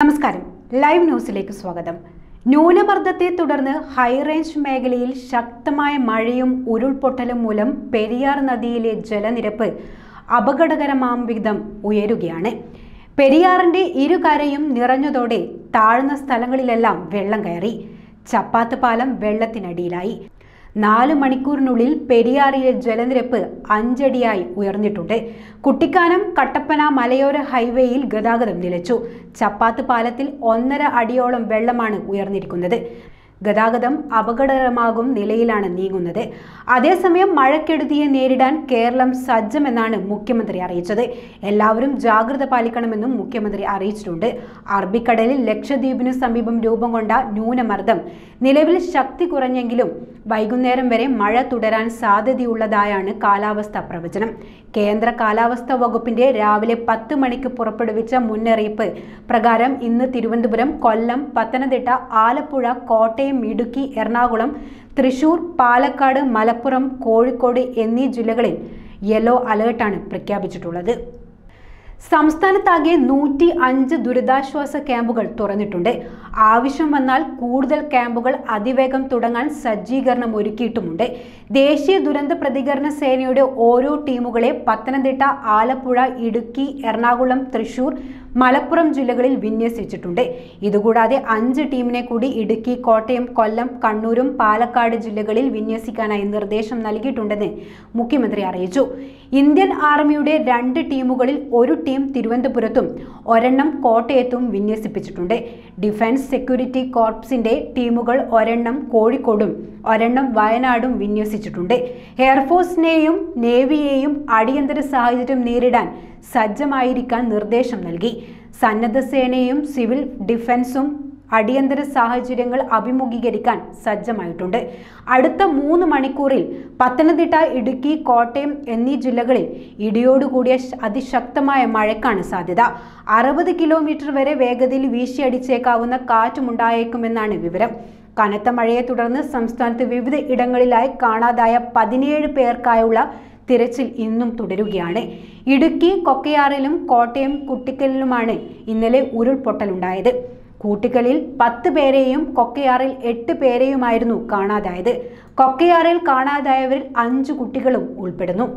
നമസ്കാരം ലൈവ് ന്യൂസിലേക്ക് സ്വാഗതം. ന്യൂനമർദ്ദത്തെ തുടർന്ന് ഹൈറേഞ്ച് മേഖലയിൽ ശക്തമായ മഴയും ഉരുൾപൊട്ടലും മൂലം പെരിയാർ നദിയിലെ ജലനിരപ്പ് അപകടകരമാം വിധം ഉയരുകയാണ്. പെരിയാറിന്റെ ഇരുകരയും നിറഞ്ഞതോടെ താഴ്ന്ന സ്ഥലങ്ങളിലെല്ലാം വെള്ളം കയറി. ചപ്പാത്ത് പാലം വെള്ളത്തിനടിയിലായി. 4 മണിക്കൂറിനുള്ളിൽ പെരിയാറിലെ ജലനിരപ്പ് 5 അടിയായി ഉയർന്നിട്ടുണ്ട്. കുട്ടിക്കാനം കട്ടപ്പന മലയോര ഹൈവേയിൽ ഗതാഗതം നിലച്ചു. ചപ്പാത്ത് പാലത്തിൽ 1.5 അടിയോളം വെള്ളമാണ് ഉയർന്നിരിക്കുന്നത്. ഗതാഗതം അപകടകരമാകും നിലയിലാണ് നീങ്ങുന്നത്. അതേസമയം മഴക്കെടുതിയെ നേരിടാൻ കേരളം സജ്ജമെന്നാണ് മുഖ്യമന്ത്രി അറിയിച്ചത്. എല്ലാവരും ജാഗ്രത പാലിക്കണമെന്നും മുഖ്യമന്ത്രി അറിയിച്ചിട്ടുണ്ട്. അറബിക്കടലിൽ ലക്ഷദ്വീപിനു സമീപം രൂപം കൊണ്ട ന്യൂനമർദ്ദം നിലവിൽ ശക്തി കുറഞ്ഞെങ്കിലും വൈകുന്നേരം വരെ മഴ തുടരാൻ സാധ്യതയുള്ളതായാണ് കാലാവസ്ഥാ പ്രവചനം. കേന്ദ്ര കാലാവസ്ഥാ വകുപ്പിന്റെ രാവിലെ 10 മണിക്ക് പുറപ്പെടുവിച്ച മുന്നറിയിപ്പ് പ്രകാരം ഇന്ന് തിരുവനന്തപുരം, കൊല്ലം, പത്തനംതിട്ട, ആലപ്പുഴ, കോട്ടയം, ഇടുക്കി, എറണാകുളം, തൃശൂർ, പാലക്കാട്, മലപ്പുറം, കോഴിക്കോട് എന്നീ ജില്ലകളിൽ യെല്ലോ അലേർട്ടാണ് പ്രഖ്യാപിച്ചിട്ടുള്ളത്. സംസ്ഥാനത്താകെ 105 ദുരിതാശ്വാസ ക്യാമ്പുകൾ തുറന്നിട്ടുണ്ട്. ആവശ്യം വന്നാൽ കൂടുതൽ ക്യാമ്പുകൾ അതിവേഗം തുടങ്ങാൻ സജ്ജീകരണം ഒരുക്കിയിട്ടുമുണ്ട്. ദേശീയ ദുരന്ത പ്രതികരണ സേനയുടെ ഓരോ ടീമുകളെ പത്തനംതിട്ട, ആലപ്പുഴ, ഇടുക്കി, എറണാകുളം, തൃശൂർ, മലപ്പുറം ജില്ലകളിൽ വിന്യസിച്ചിട്ടുണ്ട്. ഇതുകൂടാതെ 5 ടീമിനെ കൂടി ഇടുക്കി, കോട്ടയം, കൊല്ലം, കണ്ണൂരും പാലക്കാട് ജില്ലകളിൽ വിന്യസിക്കാനായി നിർദ്ദേശം നൽകിയിട്ടുണ്ടെന്ന് മുഖ്യമന്ത്രി അറിയിച്ചു. ഇന്ത്യൻ ആർമിയുടെ 2 ടീമുകളിൽ ഒരു ടീം തിരുവനന്തപുരത്തും ഒരെണ്ണം കോട്ടയത്തും വിന്യസിപ്പിച്ചിട്ടുണ്ട്. ഡിഫൻസ് സെക്യൂരിറ്റി കോർപ്സിന്റെ ടീമുകൾ ഒരെണ്ണം കോഴിക്കോടും ഒരെണ്ണം വയനാടും വിന്യസിച്ചിട്ടുണ്ട്. എയർഫോഴ്സിനെയും നേവിയെയും അടിയന്തര സാഹചര്യം നേരിടാൻ സജ്ജമായിരിക്കാൻ നിർദ്ദേശം നൽകി. സന്നദ്ധ സേനയും സിവിൽ ഡിഫൻസും അടിയന്തര സാഹചര്യങ്ങൾ അഭിമുഖീകരിക്കാൻ സജ്ജമായിട്ടുണ്ട്. അടുത്ത 3 മണിക്കൂറിൽ പത്തനംതിട്ട, ഇടുക്കി, കോട്ടയം എന്നീ ജില്ലകളിൽ ഇടിയോടുകൂടിയ അതിശക്തമായ മഴയ്ക്കാണ് സാധ്യത. 60 കിലോമീറ്റർ വരെ വേഗതയിൽ വീശിയടിച്ചേക്കാവുന്ന കാറ്റുമുണ്ടായേക്കുമെന്നാണ് വിവരം. കനത്ത മഴയെ തുടർന്ന് സംസ്ഥാനത്ത് വിവിധ ഇടങ്ങളിലായി കാണാതായ 17 പേർക്കായുള്ള തിരച്ചിൽ ഇന്നും തുടരുകയാണ്. ഇടുക്കി കൊക്കയാറിലും കോട്ടയം കുട്ടിക്കലിലുമാണ് ഇന്നലെ ഉരുൾപൊട്ടലുണ്ടായത്. കൂട്ടിക്കലിൽ 10 പേരെയും കൊക്കയാറിൽ 8 പേരെയുമായിരുന്നു കാണാതായത്. കൊക്കയാറിൽ കാണാതായവരിൽ 5 കുട്ടികളും ഉൾപ്പെടുന്നു.